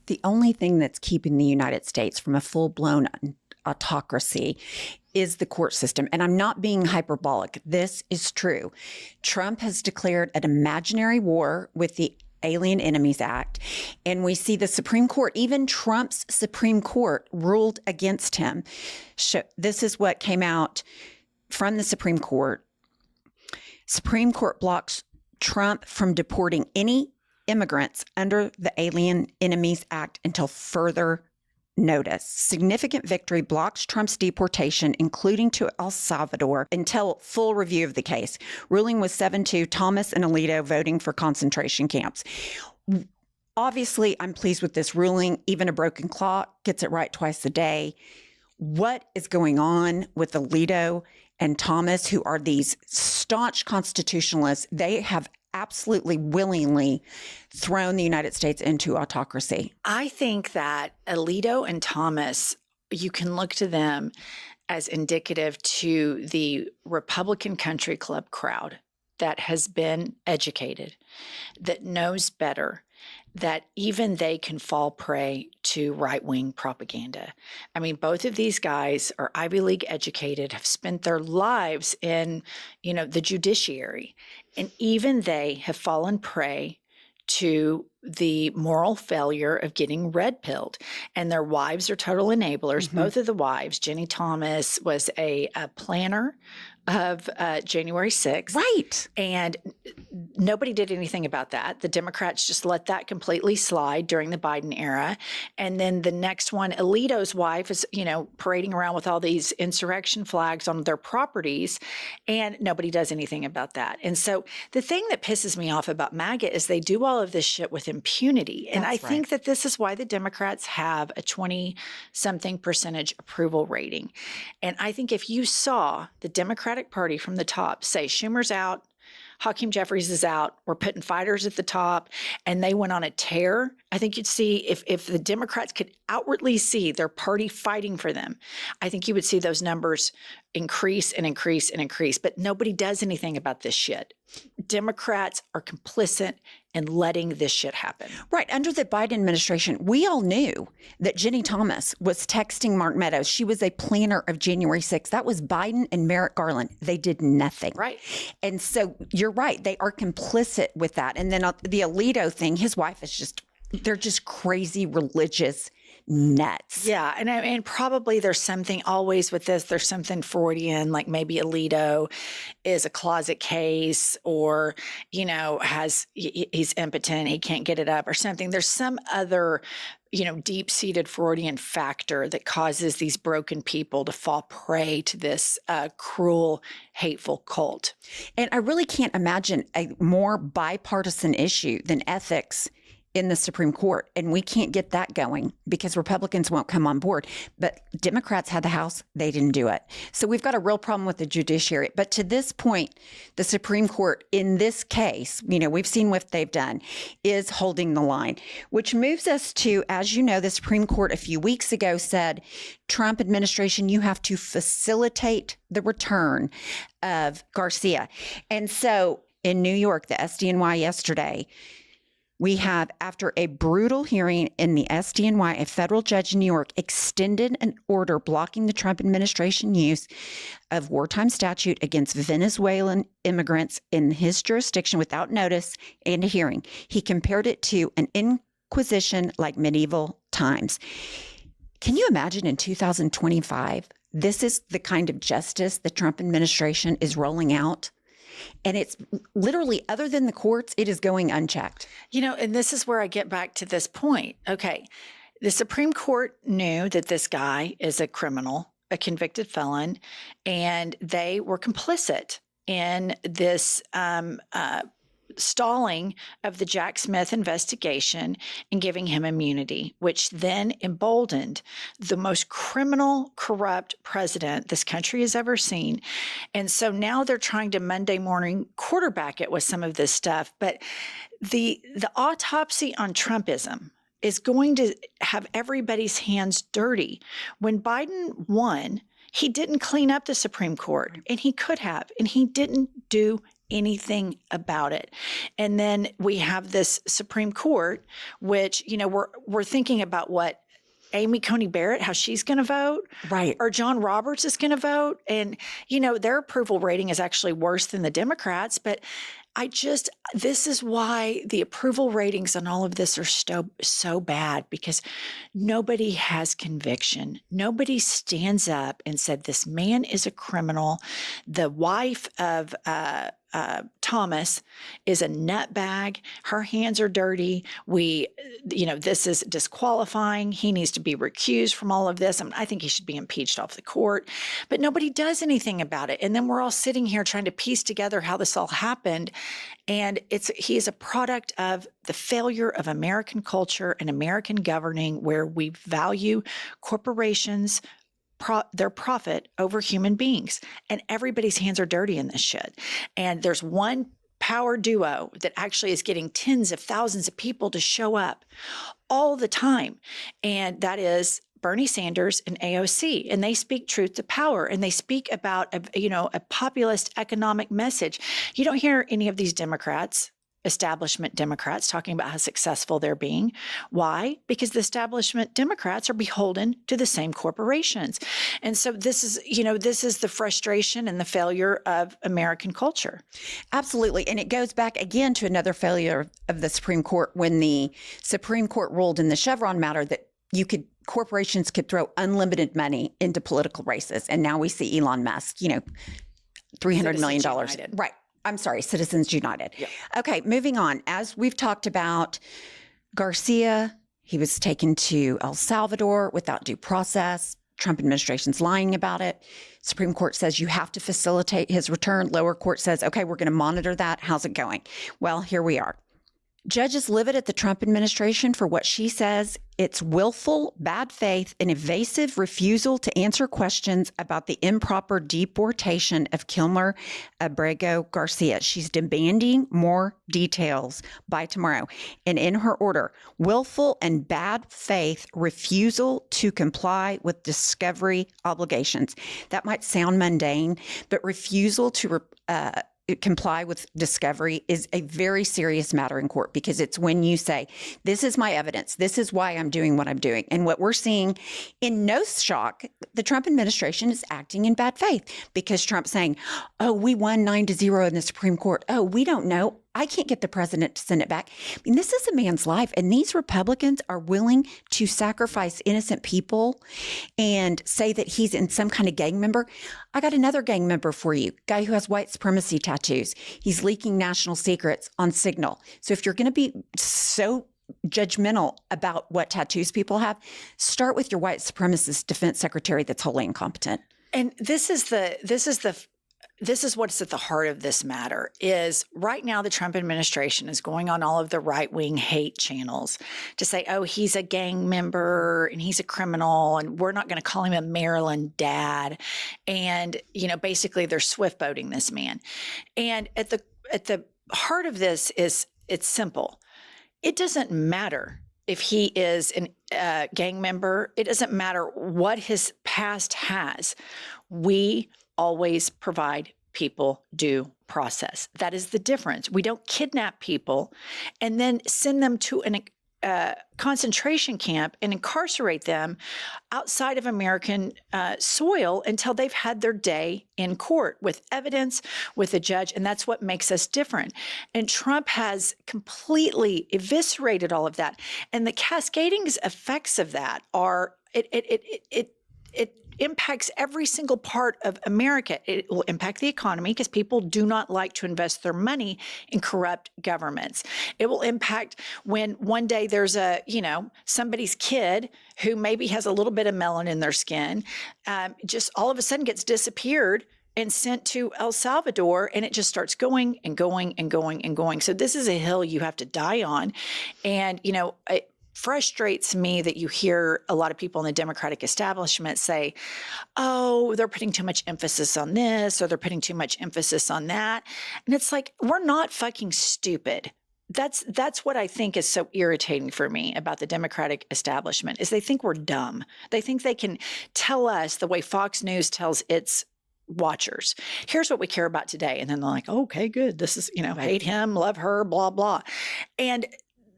The only thing that's keeping the United States from a full-blown autocracy is the court system. And I'm not being hyperbolic. This is true. Trump has declared an imaginary war with the Alien Enemies Act. And we see the Supreme Court, even Trump's Supreme Court, ruled against him. This is what came out from the Supreme Court. Supreme Court blocks Trump from deporting any immigrants under the Alien Enemies Act until further notice. Significant victory blocks Trump's deportation, including to El Salvador, until full review of the case. Ruling was 7-2, Thomas and Alito voting for concentration camps. Obviously, I'm pleased with this ruling. Even a broken clock gets it right twice a day. What is going on with Alito and Thomas, who are these staunch constitutionalists? They have absolutely willingly thrown the United States into autocracy. I think that Alito and Thomas, you can look to them as indicative to the Republican country club crowd that has been educated, that knows better, that even they can fall prey to right-wing propaganda. I mean, both of these guys are Ivy League educated, have spent their lives in, the judiciary, and even they have fallen prey to the moral failure of getting red-pilled. And their wives are total enablers. Mm-hmm. Both of the wives, Jenny Thomas was a planner of January 6th. Right. And nobody did anything about that. The Democrats just let that completely slide during the Biden era. And then the next one, Alito's wife is, parading around with all these insurrection flags on their properties, and nobody does anything about that. And so the thing that pisses me off about MAGA is they do all of this shit with impunity. And I think that this is why the Democrats have a 20-something percentage approval rating. And I think if you saw the Democratic Party from the top say Schumer's out, Hakeem Jeffries is out, we're putting fighters at the top, and they went on a tear, I think you'd see if the Democrats could outwardly see their party fighting for them, I think you would see those numbers increase and increase and increase. But nobody does anything about this shit. Democrats are complicit in letting this shit happen. Right. Under the Biden administration, we all knew that Jenny Thomas was texting Mark Meadows. She was a planner of January 6th. That was Biden and Merrick Garland. They did nothing. Right. And so you're right. They are complicit with that. And then the Alito thing, his wife is they're just crazy religious nuts. Yeah. And probably there's something always with this, there's something Freudian, like maybe Alito is a closet case or, he's impotent, he can't get it up or something. There's some other, deep-seated Freudian factor that causes these broken people to fall prey to this cruel, hateful cult. And I really can't imagine a more bipartisan issue than ethics in the Supreme Court. And we can't get that going because Republicans won't come on board. But Democrats had the House. They didn't do it. So we've got a real problem with the judiciary. But to this point, the Supreme Court in this case, we've seen what they've done, is holding the line, which moves us to, as you know, the Supreme Court a few weeks ago said, Trump administration, you have to facilitate the return of Garcia. And so in New York, the SDNY yesterday, we have, after a brutal hearing in the SDNY, a federal judge in New York extended an order blocking the Trump administration use of wartime statute against Venezuelan immigrants in his jurisdiction without notice and a hearing. He compared it to an inquisition like medieval times. Can you imagine in 2025, this is the kind of justice the Trump administration is rolling out? And it's literally, other than the courts, it is going unchecked. And this is where I get back to this point. Okay, the Supreme Court knew that this guy is a criminal, a convicted felon, and they were complicit in this stalling of the Jack Smith investigation and giving him immunity, which then emboldened the most criminal, corrupt president this country has ever seen. And so now they're trying to Monday morning quarterback it with some of this stuff. But the autopsy on Trumpism is going to have everybody's hands dirty. When Biden won, he didn't clean up the Supreme Court, and he could have, and he didn't do anything about it. And then we have this Supreme Court, which, we're thinking about what Amy Coney Barrett, how she's going to vote, Right. or John Roberts is going to vote. And, their approval rating is actually worse than the Democrats. But this is why the approval ratings on all of this are so bad, because nobody has conviction. Nobody stands up and said, this man is a criminal. The wife of Thomas is a nutbag. Her hands are dirty. This is disqualifying. He needs to be recused from all of this. I think he should be impeached off the court, but nobody does anything about it. And then we're all sitting here trying to piece together how this all happened. And he is a product of the failure of American culture and American governing, where we value corporations, their profit over human beings. And everybody's hands are dirty in this shit. And there's one power duo that actually is getting tens of thousands of people to show up all the time. And that is Bernie Sanders and AOC. And they speak truth to power. And they speak about, a populist economic message. You don't hear any of these establishment Democrats talking about how successful they're being. Why? Because the establishment Democrats are beholden to the same corporations. And so this is the frustration and the failure of American culture. Absolutely. And it goes back again to another failure of the Supreme Court, when the Supreme Court ruled in the Chevron matter that corporations could throw unlimited money into political races. And now we see Elon Musk, $300 million. United. Right. I'm sorry, Citizens United. Yep. Okay, moving on. As we've talked about, Garcia, he was taken to El Salvador without due process. Trump administration's lying about it. Supreme Court says you have to facilitate his return. Lower court says, okay, we're going to monitor that. How's it going? Well, here we are. Judges livid at the Trump administration for what she says it's willful, bad faith, and evasive refusal to answer questions about the improper deportation of Kilmer Abrego Garcia. She's demanding more details by tomorrow. And in her order, willful and bad faith refusal to comply with discovery obligations. That might sound mundane, but refusal to comply with discovery is a very serious matter in court, because it's when you say, this is my evidence, this is why I'm doing what I'm doing. And what we're seeing, in no shock, the Trump administration is acting in bad faith, because Trump's saying, oh, we won 9-0 in the Supreme Court. Oh, we don't know. I can't get the president to send it back. I mean, this is a man's life. And these Republicans are willing to sacrifice innocent people and say that he's in some kind of gang member. I got another gang member for you, guy who has white supremacy tattoos. He's leaking national secrets on Signal. So if you're going to be so judgmental about what tattoos people have, start with your white supremacist defense secretary that's wholly incompetent. And this is what's at the heart of this matter. Is right now the Trump administration is going on all of the right-wing hate channels to say, oh, he's a gang member and he's a criminal and we're not going to call him a Maryland dad. And, basically they're swift boating this man. And at the heart of this is, it's simple. It doesn't matter if he is a gang member. It doesn't matter what his past has. We always provide people due process. That is the difference. We don't kidnap people and then send them to a concentration camp and incarcerate them outside of American soil until they've had their day in court with evidence, with a judge. And that's what makes us different. And Trump has completely eviscerated all of that. And the cascading effects of that are, it impacts every single part of America. It will impact the economy because people do not like to invest their money in corrupt governments. It will impact when one day there's somebody's kid who maybe has a little bit of melanin in their skin, just all of a sudden gets disappeared and sent to El Salvador, and it just starts going and going and going and going. So this is a hill you have to die on. And, it frustrates me that you hear a lot of people in the Democratic establishment say, oh, they're putting too much emphasis on this, or they're putting too much emphasis on that. And it's like, we're not fucking stupid. That's what I think is so irritating for me about the Democratic establishment, is they think we're dumb. They think they can tell us the way Fox News tells its watchers. Here's what we care about today. And then they're like, okay, good. This is, hate him, love her, blah, blah. And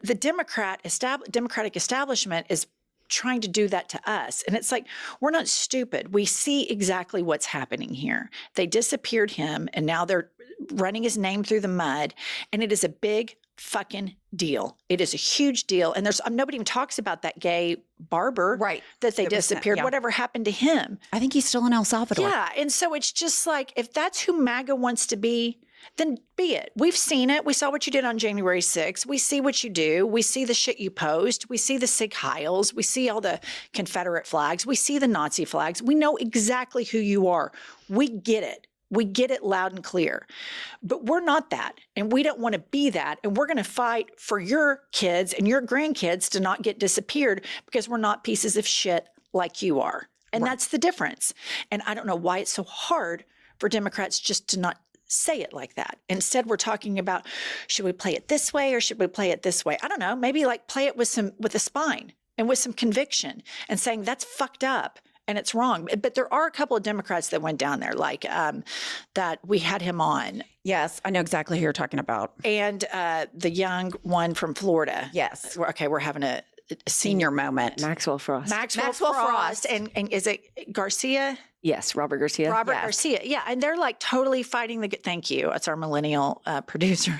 the Democratic establishment is trying to do that to us. And it's like, we're not stupid. We see exactly what's happening here. They disappeared him, and now they're running his name through the mud. And it is a big fucking deal. It is a huge deal. And there's nobody even talks about that gay barber that they disappeared. Whatever happened to him? I think he's still in El Salvador. Yeah. And so it's just like, if that's who MAGA wants to be, then be it. We've seen it. We saw what you did on January 6th. We see what you do. We see the shit you post. We see the Sig Heils. We see all the Confederate flags. We see the Nazi flags. We know exactly who you are. We get it. We get it loud and clear. But we're not that. And we don't want to be that. And we're going to fight for your kids and your grandkids to not get disappeared, because we're not pieces of shit like you are. And that's the difference. And I don't know why it's so hard for Democrats just to not say it like that. Instead, we're talking about, should we play it this way or should we play it this way? I don't know. Maybe play it with a spine and with some conviction, and saying that's fucked up and it's wrong. But there are a couple of Democrats that went down there, like that we had him on. Yes, I know exactly who you're talking about. And the young one from Florida. Yes. We're having a senior moment. Maxwell Frost. Maxwell Frost. And is it Garcia? Yes, Robert Garcia. Garcia. Yeah. And they're totally fighting thank you. It's our millennial producer.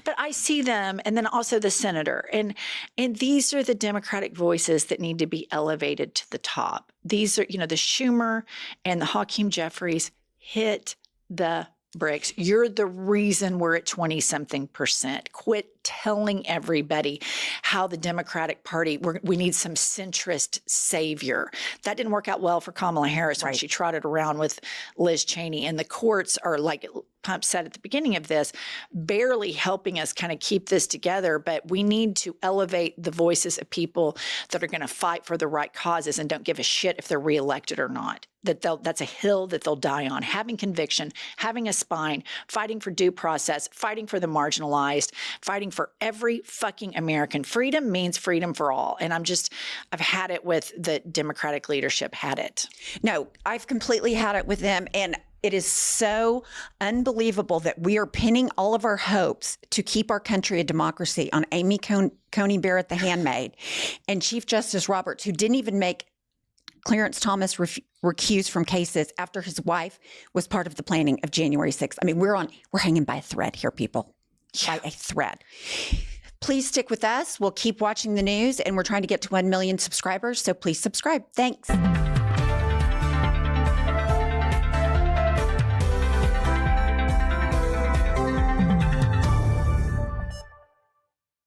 But I see them, and then also the senator. And these are the Democratic voices that need to be elevated to the top. These are, the Schumer and the Hakeem Jeffries hit the bricks. You're the reason we're at 20-something%. Quit telling everybody how the Democratic Party, we need some centrist savior. That didn't work out well for Kamala Harris when she trotted around with Liz Cheney. And the courts are, like Pump said at the beginning of this, barely helping us kind of keep this together. But we need to elevate the voices of people that are going to fight for the right causes and don't give a shit if they're reelected or not. That's a hill that they'll die on. Having conviction, having a spine, fighting for due process, fighting for the marginalized, fighting for every fucking American. Freedom means freedom for all. And I've had it with the Democratic leadership, had it. No, I've completely had it with them. And it is so unbelievable that we are pinning all of our hopes to keep our country a democracy on Amy Coney Barrett, the handmaid, and Chief Justice Roberts, who didn't even make Clarence Thomas recused from cases after his wife was part of the planning of January 6th. I mean, we're hanging by a thread here, people. By a thread. Please stick with us. We'll keep watching the news, and we're trying to get to 1 million subscribers. So please subscribe. Thanks.